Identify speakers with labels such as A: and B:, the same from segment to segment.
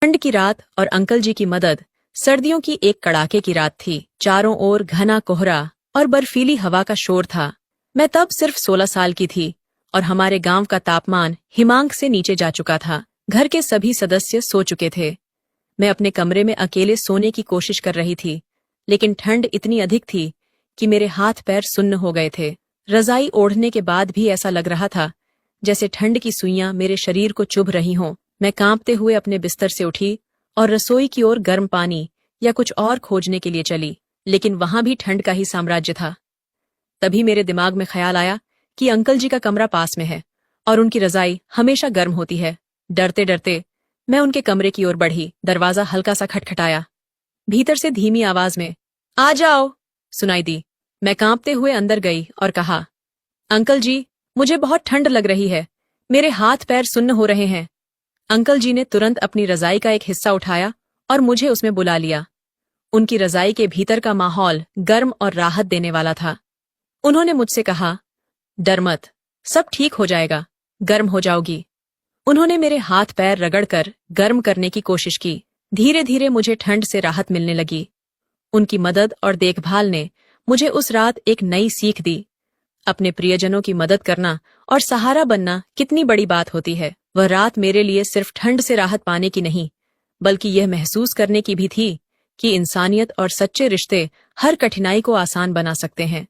A: ठंड की रात और अंकल जी की मदद। सर्दियों की एक कड़ाके की रात थी। चारों ओर घना कोहरा और बर्फीली हवा का शोर था। मैं तब सिर्फ 16 साल की थी और हमारे गांव का तापमान हिमांक से नीचे जा चुका था। घर के सभी सदस्य सो चुके थे। मैं अपने कमरे में अकेले सोने की कोशिश कर रही थी, लेकिन ठंड इतनी अधिक थी कि मेरे हाथ पैर सुन्न हो गए थे। रजाई ओढ़ने के बाद भी ऐसा लग रहा था जैसे ठंड की सुइयां मेरे शरीर को चुभ रही हों। मैं कांपते हुए अपने बिस्तर से उठी और रसोई की ओर गर्म पानी या कुछ और खोजने के लिए चली, लेकिन वहां भी ठंड का ही साम्राज्य था। तभी मेरे दिमाग में ख्याल आया कि अंकल जी का कमरा पास में है और उनकी रजाई हमेशा गर्म होती है। डरते डरते मैं उनके कमरे की ओर बढ़ी। दरवाजा हल्का सा खटखटाया। भीतर से धीमी आवाज में "आ जाओ" सुनाई दी। मैं कांपते हुए अंदर गई और कहा, "अंकल जी, मुझे बहुत ठंड लग रही है। मेरे हाथ पैर सुन्न हो रहे हैं।" अंकल जी ने तुरंत अपनी रजाई का एक हिस्सा उठाया और मुझे उसमें बुला लिया। उनकी रजाई के भीतर का माहौल गर्म और राहत देने वाला था। उन्होंने मुझसे कहा, "डर मत, सब ठीक हो जाएगा, गर्म हो जाओगी।" उन्होंने मेरे हाथ पैर रगड़कर गर्म करने की कोशिश की। धीरे धीरे मुझे ठंड से राहत मिलने लगी। उनकी मदद और देखभाल ने मुझे उस रात एक नई सीख दी। अपने प्रियजनों की मदद करना और सहारा बनना कितनी बड़ी बात होती है। वह रात मेरे लिए सिर्फ ठंड से राहत पाने की नहीं, बल्कि यह महसूस करने की भी थी कि इंसानियत और सच्चे रिश्ते हर कठिनाई को आसान बना सकते हैं।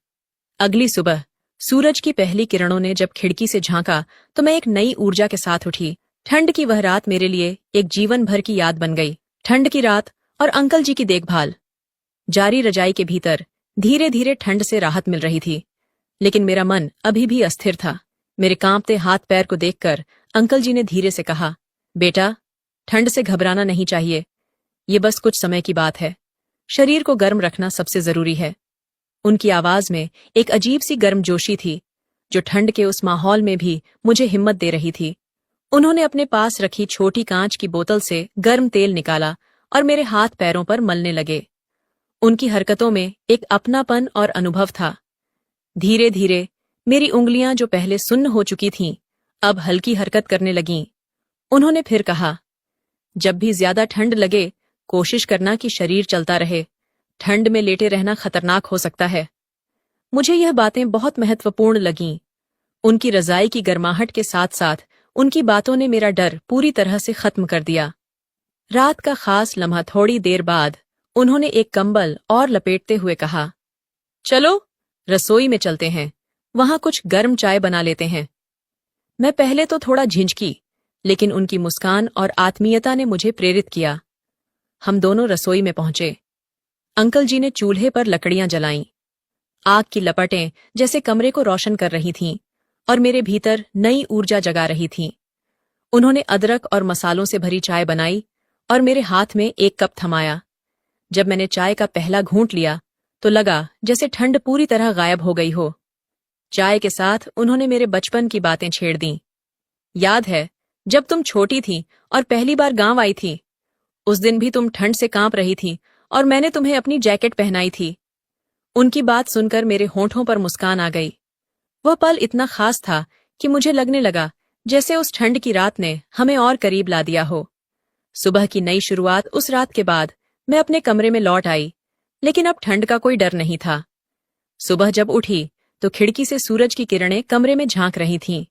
A: अगली सुबह सूरज की पहली किरणों ने जब खिड़की से झांका तो मैं एक नई ऊर्जा के साथ उठी। ठंड की वह रात मेरे लिए एक जीवन भर की याद बन गई। ठंड की रात और अंकल जी की देखभाल। जारी रजाई के भीतर धीरे धीरे ठंड से राहत मिल रही थी, लेकिन मेरा मन अभी भी अस्थिर था। मेरे कांपते हाथ पैर को देखकर अंकल जी ने धीरे से कहा, "बेटा, ठंड से घबराना नहीं चाहिए। ये बस कुछ समय की बात है। शरीर को गर्म रखना सबसे जरूरी है।" उनकी आवाज में एक अजीब सी गर्मजोशी थी, जो ठंड के उस माहौल में भी मुझे हिम्मत दे रही थी। उन्होंने अपने पास रखी छोटी कांच की बोतल से गर्म तेल निकाला और मेरे हाथ पैरों पर मलने लगे। उनकी हरकतों में एक अपनापन और अनुभव था। धीरे धीरे मेरी उंगलियां जो पहले सुन्न हो चुकी थीं, अब हल्की हरकत करने लगीं। उन्होंने फिर कहा, "जब भी ज्यादा ठंड लगे, कोशिश करना कि शरीर चलता रहे। ठंड में लेटे रहना खतरनाक हो सकता है।" मुझे यह बातें बहुत महत्वपूर्ण लगीं। उनकी रजाई की गर्माहट के साथ साथ उनकी बातों ने मेरा डर पूरी तरह से खत्म कर दिया। रात का खास लम्हा थोड़ी देर बाद उन्होंने एक कंबल और लपेटते हुए कहा, "चलो, रसोई में चलते हैं। वहां कुछ गर्म चाय बना लेते हैं।" मैं पहले तो थोड़ा झिझकी, लेकिन उनकी मुस्कान और आत्मीयता ने मुझे प्रेरित किया। हम दोनों रसोई में पहुंचे। अंकल जी ने चूल्हे पर लकड़ियां जलाईं। आग की लपटें जैसे कमरे को रोशन कर रही थीं और मेरे भीतर नई ऊर्जा जगा रही थीं। उन्होंने अदरक और मसालों से भरी चाय बनाई और मेरे हाथ में एक कप थमाया। जब मैंने चाय का पहला घूंट लिया तो लगा जैसे ठंड पूरी तरह गायब हो गई हो। चाय के साथ उन्होंने मेरे बचपन की बातें छेड़ दीं। "याद है जब तुम छोटी थी और पहली बार गांव आई थी? उस दिन भी तुम ठंड से कांप रही थी और मैंने तुम्हें अपनी जैकेट पहनाई थी।" उनकी बात सुनकर मेरे होंठों पर मुस्कान आ गई। वह पल इतना खास था कि मुझे लगने लगा जैसे उस ठंड की रात ने हमें और करीब ला दिया हो। सुबह की नई शुरुआत उस रात के बाद मैं अपने कमरे में लौट आई, लेकिन अब ठंड का कोई डर नहीं था। सुबह जब उठी तो खिड़की से सूरज की किरणें कमरे में झांक रही थीं।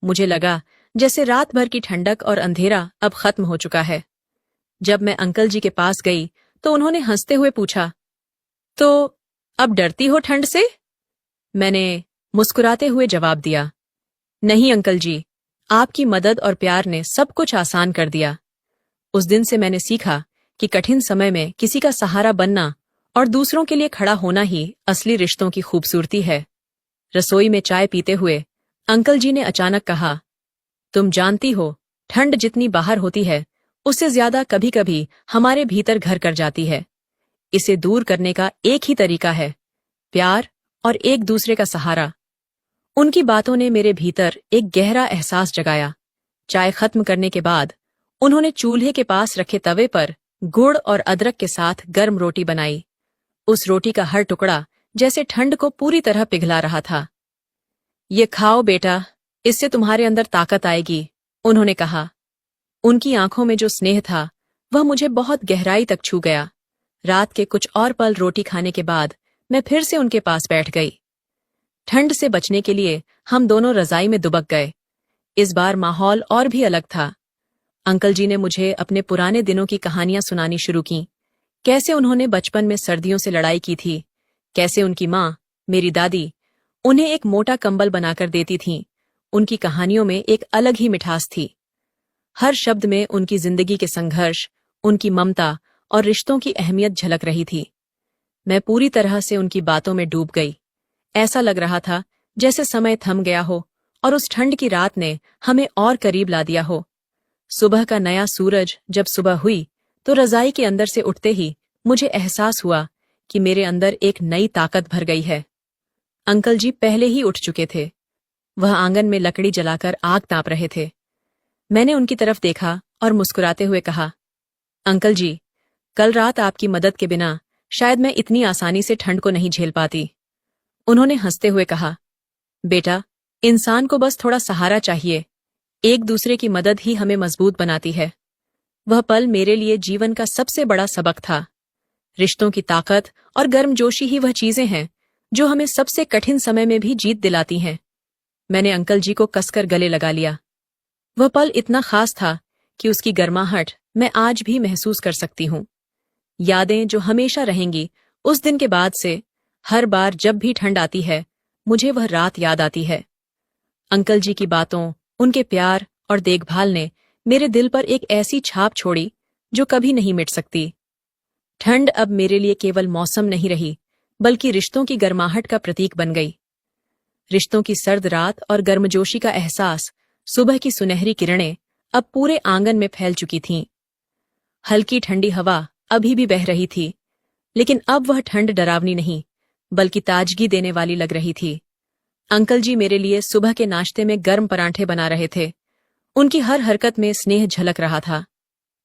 A: मुझे लगा जैसे रात भर की ठंडक और अंधेरा अब खत्म हो चुका है। जब मैं अंकल जी के पास गई तो उन्होंने हंसते हुए पूछा, "तो अब डरती हो ठंड से?" मैंने मुस्कुराते हुए जवाब दिया, "नहीं अंकल जी, आपकी मदद और प्यार ने सब कुछ आसान कर दिया।" उस दिन से मैंने सीखा कि कठिन समय में किसी का सहारा बनना और दूसरों के लिए खड़ा होना ही असली रिश्तों की खूबसूरती है। रसोई में चाय पीते हुए अंकल जी ने अचानक कहा, "तुम जानती हो, ठंड जितनी बाहर होती है, उससे ज्यादा कभी कभी हमारे भीतर घर कर जाती है। इसे दूर करने का एक ही तरीका है, प्यार और एक दूसरे का सहारा।" उनकी बातों ने मेरे भीतर एक गहरा एहसास जगाया। चाय खत्म करने के बाद उन्होंने चूल्हे के पास रखे तवे पर गुड़ और अदरक के साथ गर्म रोटी बनाई। उस रोटी का हर टुकड़ा जैसे ठंड को पूरी तरह पिघला रहा था। "ये खाओ बेटा, इससे तुम्हारे अंदर ताकत आएगी," उन्होंने कहा। उनकी आंखों में जो स्नेह था वह मुझे बहुत गहराई तक छू गया। रात के कुछ और पल रोटी खाने के बाद मैं फिर से उनके पास बैठ गई। ठंड से बचने के लिए हम दोनों रजाई में दुबक गए। इस बार माहौल और भी अलग था। अंकल जी ने मुझे अपने पुराने दिनों की कहानियां सुनानी शुरू की। कैसे उन्होंने बचपन में सर्दियों से लड़ाई की थी, कैसे उनकी माँ, मेरी दादी, उन्हें एक मोटा कंबल बनाकर देती थीं। उनकी कहानियों में एक अलग ही मिठास थी। हर शब्द में उनकी जिंदगी के संघर्ष, उनकी ममता और रिश्तों की अहमियत झलक रही थी। मैं पूरी तरह से उनकी बातों में डूब गई। ऐसा लग रहा था जैसे समय थम गया हो और उस ठंड की रात ने हमें और करीब ला दिया हो। सुबह का नया सूरज जब सुबह हुई तो रजाई के अंदर से उठते ही मुझे एहसास हुआ कि मेरे अंदर एक नई ताकत भर गई है। अंकल जी पहले ही उठ चुके थे। वह आंगन में लकड़ी जलाकर आग ताप रहे थे। मैंने उनकी तरफ देखा और मुस्कुराते हुए कहा, अंकल जी, कल रात आपकी मदद के बिना शायद मैं इतनी आसानी से ठंड को नहीं झेल पाती। उन्होंने हंसते हुए कहा, बेटा, इंसान को बस थोड़ा सहारा चाहिए। एक दूसरे की मदद ही हमें मजबूत बनाती है। वह पल मेरे लिए जीवन का सबसे बड़ा सबक था। रिश्तों की ताकत और गर्मजोशी ही वह चीजें हैं जो हमें सबसे कठिन समय में भी जीत दिलाती हैं। मैंने अंकल जी को कसकर गले लगा लिया। वह पल इतना खास था कि उसकी गर्माहट मैं आज भी महसूस कर सकती हूँ। यादें जो हमेशा रहेंगी। उस दिन के बाद से हर बार जब भी ठंड आती है, मुझे वह रात याद आती है। अंकल जी की बातों, उनके प्यार और देखभाल ने मेरे दिल पर एक ऐसी छाप छोड़ी जो कभी नहीं मिट सकती। ठंड अब मेरे लिए केवल मौसम नहीं रही, बल्कि रिश्तों की गर्माहट का प्रतीक बन गई। रिश्तों की सर्द रात और गर्मजोशी का एहसास, सुबह की सुनहरी किरणें अब पूरे आंगन में फैल चुकी थीं। हल्की ठंडी हवा अभी भी बह रही थी, लेकिन अब वह ठंड डरावनी नहीं, बल्कि ताजगी देने वाली लग रही थी। अंकल जी मेरे लिए सुबह के नाश्ते में गर्म परांठे बना रहे थे। उनकी हर हरकत में स्नेह झलक रहा था।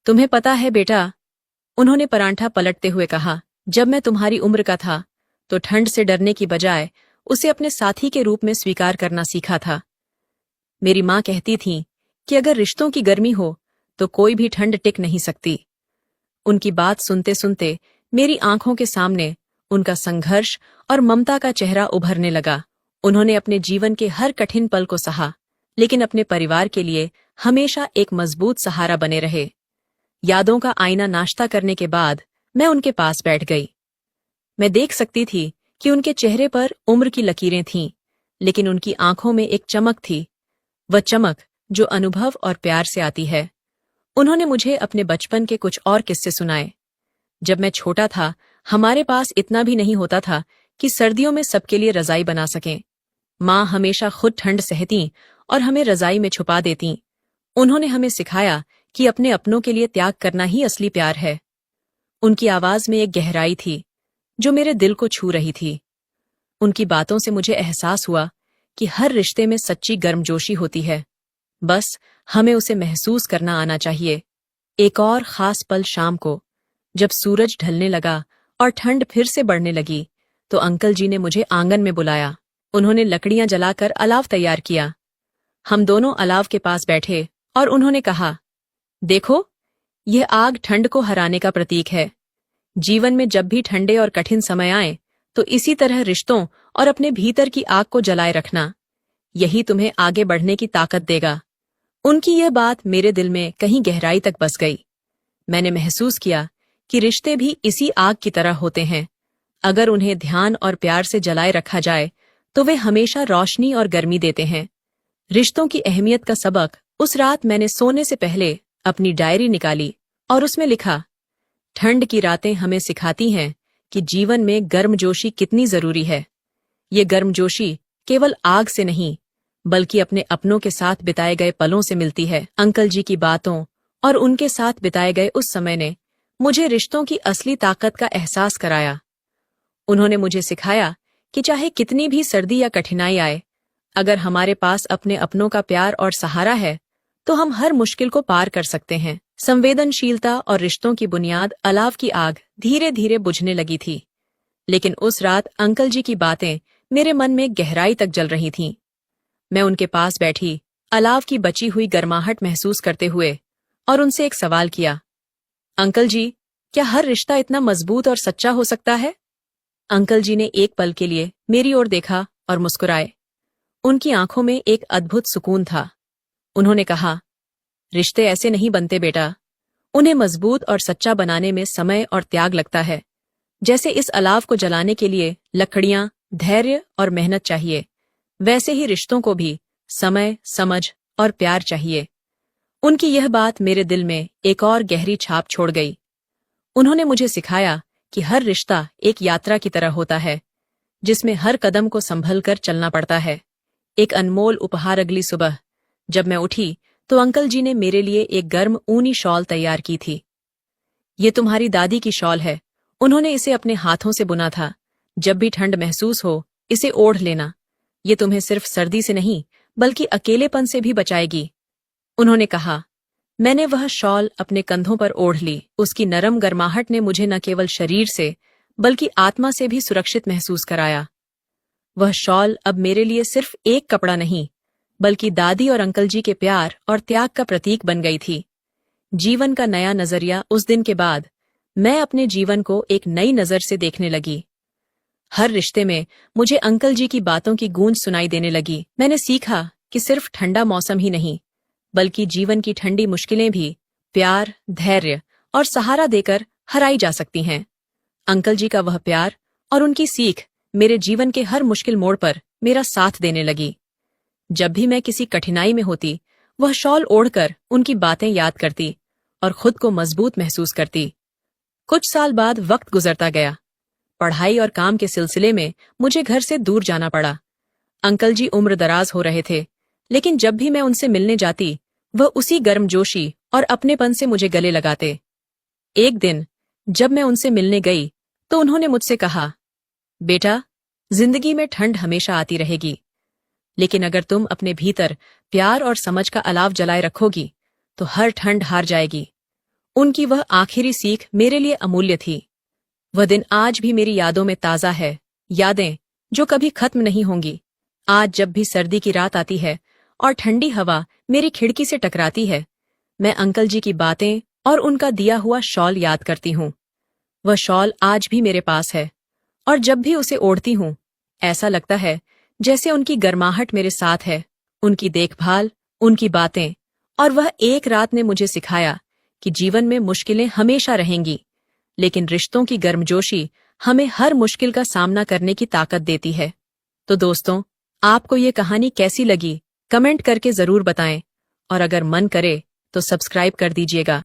A: तुम्हें पता है बेटा, उन्होंने परांठा पलटते हुए कहा, जब मैं तुम्हारी उम्र का था तो ठंड से डरने की बजाय उसे अपने साथी के रूप में स्वीकार करना सीखा था। मेरी माँ कहती थी कि अगर रिश्तों की गर्मी हो तो कोई भी ठंड टिक नहीं सकती। उनकी बात सुनते सुनते मेरी आंखों के सामने उनका संघर्ष और ममता का चेहरा उभरने लगा। उन्होंने अपने जीवन के हर कठिन पल को सहा, लेकिन अपने परिवार के लिए हमेशा एक मजबूत सहारा बने रहे। यादों का आईना नाश्ता करने के बाद मैं उनके पास बैठ गई। मैं देख सकती थी कि उनके चेहरे पर उम्र की लकीरें थीं, लेकिन उनकी आंखों में एक चमक थी, वह चमक जो अनुभव और प्यार से आती है। उन्होंने मुझे अपने बचपन के कुछ और किस्से सुनाए। जब मैं छोटा था, हमारे पास इतना भी नहीं होता था कि सर्दियों में सबके लिए रजाई बना सकें। माँ हमेशा खुद ठंड सहती और हमें रजाई में छुपा देती। उन्होंने हमें सिखाया कि अपने अपनों के लिए त्याग करना ही असली प्यार है। उनकी आवाज में एक गहराई थी जो मेरे दिल को छू रही थी। उनकी बातों से मुझे एहसास हुआ कि हर रिश्ते में सच्ची गर्मजोशी होती है, बस हमें उसे महसूस करना आना चाहिए। एक और खास पल शाम को, जब सूरज ढलने लगा और ठंड फिर से बढ़ने लगी, तो अंकल जी ने मुझे आंगन में बुलाया। उन्होंने लकड़ियां जलाकर अलाव तैयार किया। हम दोनों अलाव के पास बैठे और उन्होंने कहा, देखो, यह आग ठंड को हराने का प्रतीक है। जीवन में जब भी ठंडे और कठिन समय आए तो इसी तरह रिश्तों और अपने भीतर की आग को जलाए रखना। यही तुम्हें आगे बढ़ने की ताकत देगा। उनकी यह बात मेरे दिल में कहीं गहराई तक बस गई। मैंने महसूस किया कि रिश्ते भी इसी आग की तरह होते हैं। अगर उन्हें ध्यान और प्यार से जलाए रखा जाए तो वे हमेशा रोशनी और गर्मी देते हैं। रिश्तों की अहमियत का सबक उस रात मैंने सोने से पहले अपनी डायरी निकाली और उसमें लिखा, ठंड की रातें हमें सिखाती हैं कि जीवन में गर्मजोशी कितनी जरूरी है। ये गर्मजोशी केवल आग से नहीं, बल्कि अपने अपनों के साथ बिताए गए पलों से मिलती है। अंकल जी की बातों और उनके साथ बिताए गए उस समय ने मुझे रिश्तों की असली ताकत का एहसास कराया। उन्होंने मुझे सिखाया कि चाहे कितनी भी सर्दी या कठिनाई आए, अगर हमारे पास अपने अपनों का प्यार और सहारा है तो हम हर मुश्किल को पार कर सकते हैं। संवेदनशीलता और रिश्तों की बुनियाद अलाव की आग धीरे धीरे बुझने लगी थी, लेकिन उस रात अंकल जी की बातें मेरे मन में गहराई तक जल रही थीं। मैं उनके पास बैठी, अलाव की बची हुई गर्माहट महसूस करते हुए, और उनसे एक सवाल किया, अंकल जी, क्या हर रिश्ता इतना मजबूत और सच्चा हो सकता है? अंकल जी ने एक पल के लिए मेरी ओर देखा और मुस्कुराए। उनकी आंखों में एक अद्भुत सुकून था। उन्होंने कहा, रिश्ते ऐसे नहीं बनते बेटा। उन्हें मजबूत और सच्चा बनाने में समय और त्याग लगता है। जैसे इस अलाव को जलाने के लिए लकड़ियां, धैर्य और मेहनत चाहिए, वैसे ही रिश्तों को भी समय, समझ और प्यार चाहिए। उनकी यह बात मेरे दिल में एक और गहरी छाप छोड़ गई। उन्होंने मुझे सिखाया कि हर रिश्ता एक यात्रा की तरह होता है, जिसमें हर कदम को संभल कर चलना पड़ता है। एक अनमोल उपहार अगली सुबह जब मैं उठी तो अंकल जी ने मेरे लिए एक गर्म ऊनी शॉल तैयार की थी। ये तुम्हारी दादी की शॉल है। उन्होंने इसे अपने हाथों से बुना था। जब भी ठंड महसूस हो, इसे ओढ़ लेना। ये तुम्हें सिर्फ सर्दी से नहीं, बल्कि अकेलेपन से भी बचाएगी। उन्होंने कहा। मैंने वह शॉल अपने कंधों पर ओढ़ ली। उसकी नरम गर्माहट ने मुझे न केवल शरीर से, बल्कि आत्मा से भी सुरक्षित महसूस कराया। वह शॉल अब मेरे लिए सिर्फ एक कपड़ा नहीं, बल्कि दादी और अंकल जी के प्यार और त्याग का प्रतीक बन गई थी। जीवन का नया नजरिया। उस दिन के बाद मैं अपने जीवन को एक नई नजर से देखने लगी। हर रिश्ते में मुझे अंकल जी की बातों की गूंज सुनाई देने लगी। मैंने सीखा कि सिर्फ ठंडा मौसम ही नहीं, बल्कि जीवन की ठंडी मुश्किलें भी प्यार, धैर्य और सहारा देकर हराई जा सकती हैं। अंकल जी का वह प्यार और उनकी सीख मेरे जीवन के हर मुश्किल मोड़ पर मेरा साथ देने लगी। जब भी मैं किसी कठिनाई में होती, वह शॉल ओढ़कर उनकी बातें याद करती और खुद को मजबूत महसूस करती। कुछ साल बाद वक्त गुजरता गया। पढ़ाई और काम के सिलसिले में मुझे घर से दूर जाना पड़ा। अंकल जी उम्र दराज हो रहे थे, लेकिन जब भी मैं उनसे मिलने जाती, वह उसी गर्मजोशी और अपनेपन से मुझे गले लगाते। एक दिन जब मैं उनसे मिलने गई, तो उन्होंने मुझसे कहा, बेटा, जिंदगी में ठंड हमेशा आती रहेगी, लेकिन अगर तुम अपने भीतर प्यार और समझ का अलाव जलाए रखोगी, तो हर ठंड हार जाएगी। उनकी वह आखिरी सीख मेरे लिए अमूल्य थी। वह दिन आज भी मेरी यादों में ताजा है, यादें जो कभी खत्म नहीं होंगी। आज जब भी सर्दी की रात आती है और ठंडी हवा मेरी खिड़की से टकराती है, मैं अंकल जी की बातें और उनका दिया हुआ शॉल याद करती हूँ। वह शॉल आज भी मेरे पास है, और जब भी उसे ओढ़ती हूँ, ऐसा लगता है जैसे उनकी गर्माहट मेरे साथ है। उनकी देखभाल, उनकी बातें और वह एक रात ने मुझे सिखाया कि जीवन में मुश्किलें हमेशा रहेंगी, लेकिन रिश्तों की गर्मजोशी हमें हर मुश्किल का सामना करने की ताकत देती है। तो दोस्तों, आपको ये कहानी कैसी लगी, कमेंट करके जरूर बताएं, और अगर मन करे तो सब्सक्राइब कर दीजिएगा।